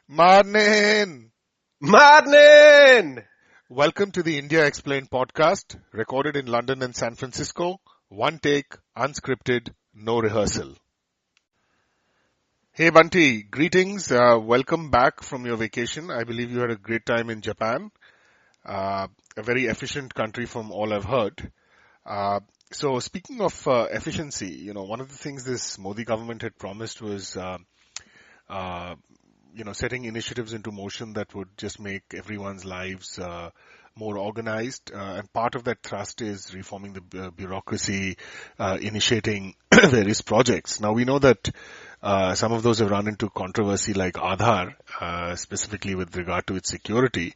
Morning! Madnin! Welcome to the India Explained podcast, recorded in London and San Francisco. One take, unscripted, no rehearsal. Hey Bunty, greetings. Welcome back from your vacation. I believe you had a great time in Japan. A very efficient country from all I've heard. So speaking of efficiency, one of the things this Modi government had promised was setting initiatives into motion that would just make everyone's lives more organized. And part of that thrust is reforming the bureaucracy, initiating various projects. Now we know that some of those have run into controversy like Aadhaar, specifically with regard to its security.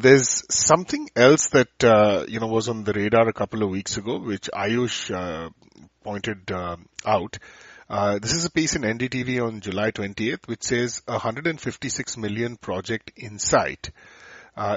There's something else that, was on the radar a couple of weeks ago, which Aayush pointed out. This is a piece in NDTV on July 20th, which says a 156 million project Insight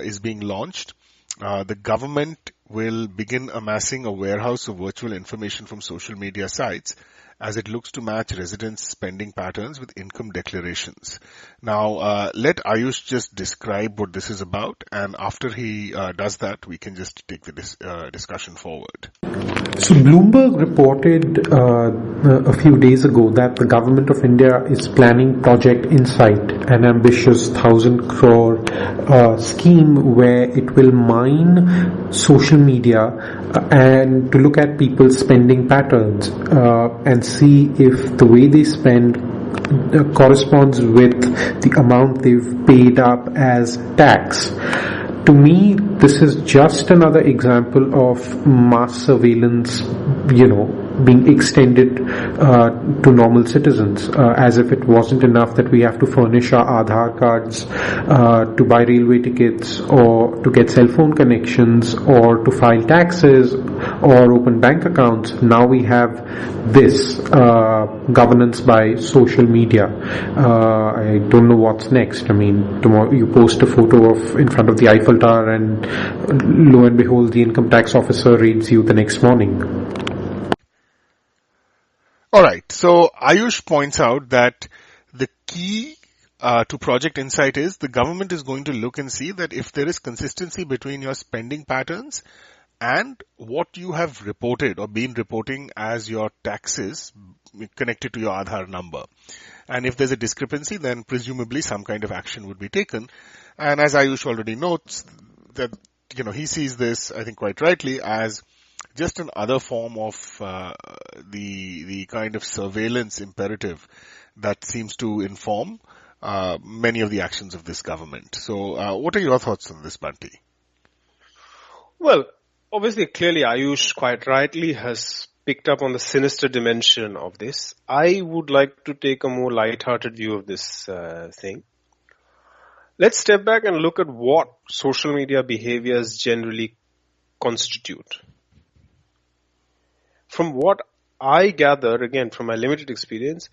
is being launched. The government will begin amassing a warehouse of virtual information from social media sites as it looks to match residents' spending patterns with income declarations. Now, let Aayush just describe what this is about, and after he does that, we can just take the discussion forward. So Bloomberg reported a few days ago that the government of India is planning Project Insight, an ambitious 1,000 crore scheme where it will mine social media and to look at people's spending patterns and see if the way they spend corresponds with the amount they've paid up as tax. To me, this is just another example of mass surveillance, being extended to normal citizens, as if it wasn't enough that we have to furnish our Aadhaar cards to buy railway tickets or to get cell phone connections or to file taxes or open bank accounts. Now we have this governance by social media. I don't know what's next. I mean, tomorrow you post a photo of in front of the Eiffel Tower and lo and behold, the income tax officer raids you the next morning. Alright, so Aayush points out that the key to Project Insight is the government is going to look and see that if there is consistency between your spending patterns and what you have reported or been reporting as your taxes connected to your Aadhaar number. And if there's a discrepancy, then presumably some kind of action would be taken. And as Aayush already notes, that, he sees this, I think quite rightly, as just another form of the kind of surveillance imperative that seems to inform many of the actions of this government. So what are your thoughts on this, Bunty? Well, obviously, clearly Aayush quite rightly has picked up on the sinister dimension of this. I would like to take a more light-hearted view of this thing. Let's step back and look at what social media behaviors generally constitute. From what I gather, again, from my limited experience,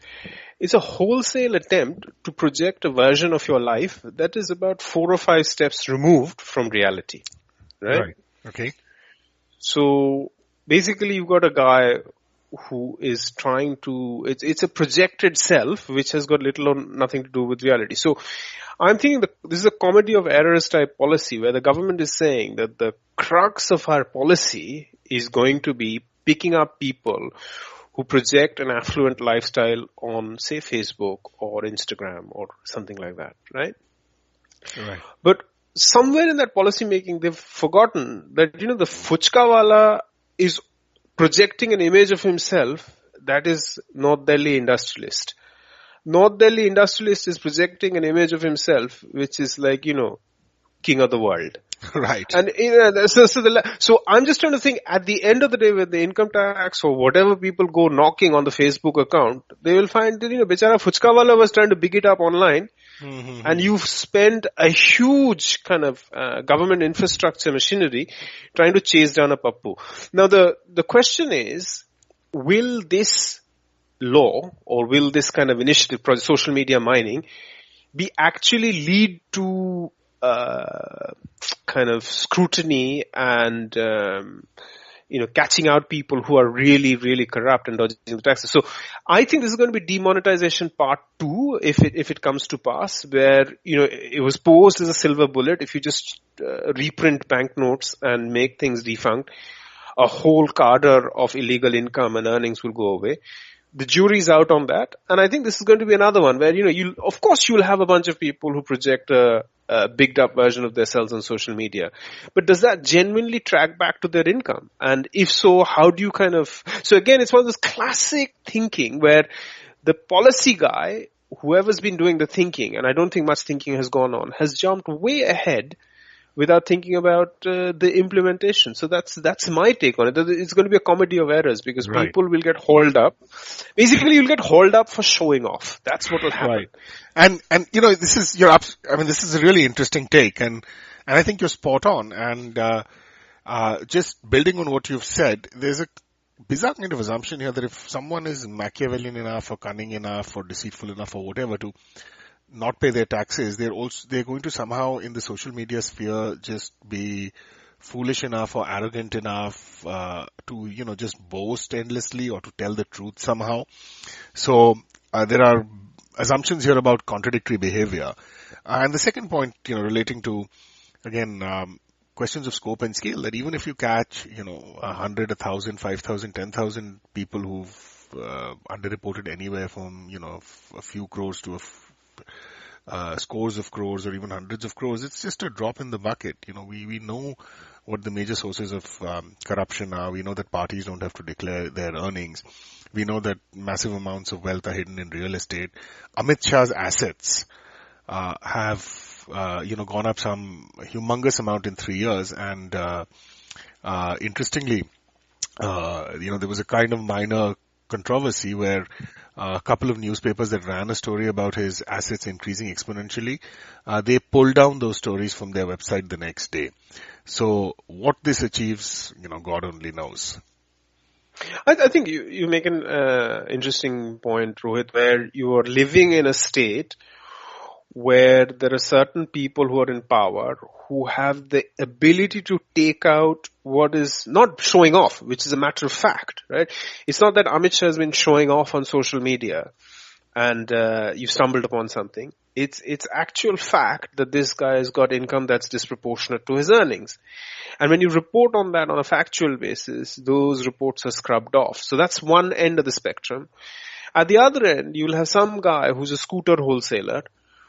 it's a wholesale attempt to project a version of your life that is about 4 or 5 steps removed from reality. Right? Okay. So basically you've got a guy who is trying to, it's a projected self which has got little or nothing to do with reality. So I'm thinking that this is a comedy of errors type policy where the government is saying that the crux of our policy is going to be picking up people who project an affluent lifestyle on, say, Facebook or Instagram or something like that, right? Right. But somewhere in that policy making, they've forgotten that, the Fuchkawala is projecting an image of himself that is North Delhi industrialist. North Delhi industrialist is projecting an image of himself which is like, king of the world. Right. And so I'm just trying to think, at the end of the day, with the income tax or whatever people go knocking on the Facebook account, they will find that, Bechara Fuchkawala was trying to big it up online. Mm-hmm. And you've spent a huge kind of government infrastructure machinery trying to chase down a pappu. Now the question is, will this law or will this kind of initiative, social media mining, be actually lead to kind of scrutiny and catching out people who are really, really corrupt and dodging the taxes. So I think this is going to be demonetization part 2 if it comes to pass, where, it was posed as a silver bullet. If you just reprint banknotes and make things defunct, a whole cadre of illegal income and earnings will go away. The jury's out on that. And I think this is going to be another one where, of course you'll have a bunch of people who project a bigged up version of themselves on social media. But does that genuinely track back to their income? And if so, how do you so again, it's one of those classic thinking where the policy guy, whoever's been doing the thinking, and I don't think much thinking has gone on, has jumped way ahead without thinking about the implementation. So that's my take on it. It's going to be a comedy of errors because people will get hauled up. Basically, you'll get hauled up for showing off. That's what will happen. Right. And this is this is a really interesting take, and I think you're spot on. And just building on what you've said, there's a bizarre kind of assumption here that if someone is Machiavellian enough or cunning enough or deceitful enough or whatever to not pay their taxes, they're going to somehow in the social media sphere just be foolish enough or arrogant enough to just boast endlessly or to tell the truth somehow. So there are assumptions here about contradictory behavior. And the second point, relating to again questions of scope and scale, that even if you catch 100, 1,000, 5,000, 10,000 people who've underreported anywhere from a few crores to scores of crores or even hundreds of crores, it's just a drop in the bucket. We know what the major sources of corruption are. We know that parties don't have to declare their earnings. We know that massive amounts of wealth are hidden in real estate. Amit Shah's assets have gone up some humongous amount in 3 years, and interestingly, there was a kind of minor controversy where a couple of newspapers that ran a story about his assets increasing exponentially, they pulled down those stories from their website the next day. So what this achieves, God only knows. I think you make an interesting point, Rohit, where you are living in a state where there are certain people who are in power who have the ability to take out what is not showing off, which is a matter of fact, right? It's not that Amit Shah has been showing off on social media and you stumbled upon something. It's actual fact that this guy has got income that's disproportionate to his earnings. And when you report on that on a factual basis, those reports are scrubbed off. So that's one end of the spectrum. At the other end, you'll have some guy who's a scooter wholesaler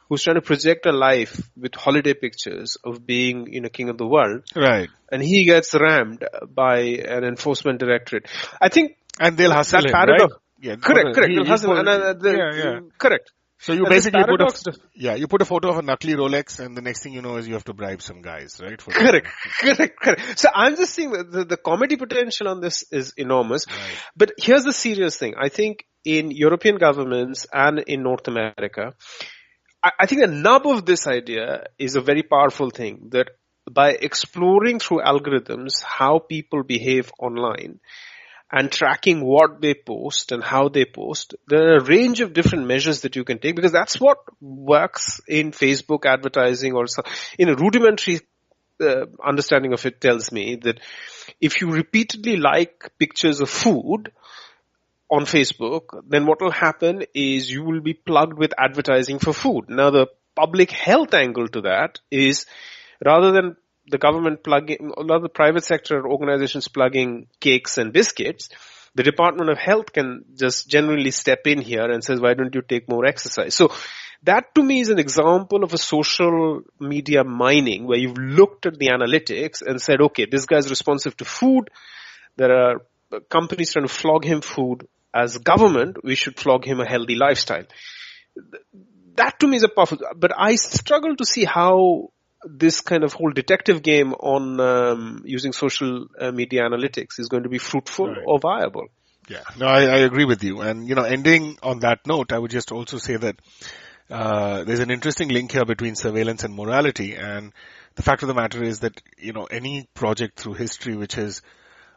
who's trying to project a life with holiday pictures of being, king of the world. Right. And he gets rammed by an enforcement directorate. I think... And they'll hustle him, paradox, right? Yeah, correct. They'll hustle him. Correct. So you basically put a photo of a Nakli Rolex, and the next thing you know is you have to bribe some guys, right? Correct. So I'm just saying that the comedy potential on this is enormous. Right. But here's the serious thing. I think in European governments and in North America, I think the nub of this idea is a very powerful thing, that by exploring through algorithms how people behave online and tracking what they post and how they post, there are a range of different measures that you can take, because that's what works in Facebook advertising or in a rudimentary understanding of it tells me that if you repeatedly like pictures of food on Facebook, then what will happen is you will be plugged with advertising for food. Now, the public health angle to that is, rather than the government plugging, a lot of the private sector organizations plugging cakes and biscuits, the Department of Health can just generally step in here and says, why don't you take more exercise? So that to me is an example of a social media mining where you've looked at the analytics and said, okay, this guy's responsive to food. There are companies trying to flog him food. As government, we should flog him a healthy lifestyle. That to me is a powerful, but I struggle to see how this kind of whole detective game on using social media analytics is going to be fruitful or viable. Yeah, no, I agree with you. And, ending on that note, I would just also say that there's an interesting link here between surveillance and morality. And the fact of the matter is that, any project through history which has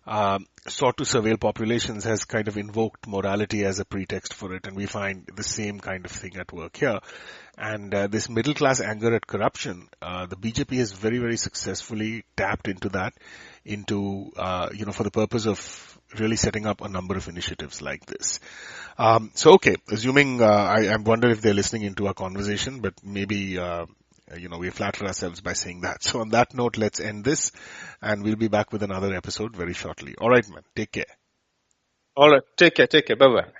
sought to surveil populations has kind of invoked morality as a pretext for it, and we find the same kind of thing at work here. And this middle class anger at corruption, the BJP has very, very successfully tapped into that, for the purpose of really setting up a number of initiatives like this. Okay, assuming, I wonder if they're listening into our conversation, but maybe, we flatter ourselves by saying that. So on that note, let's end this, and we'll be back with another episode very shortly. All right, man. Take care. All right. Take care. Bye-bye.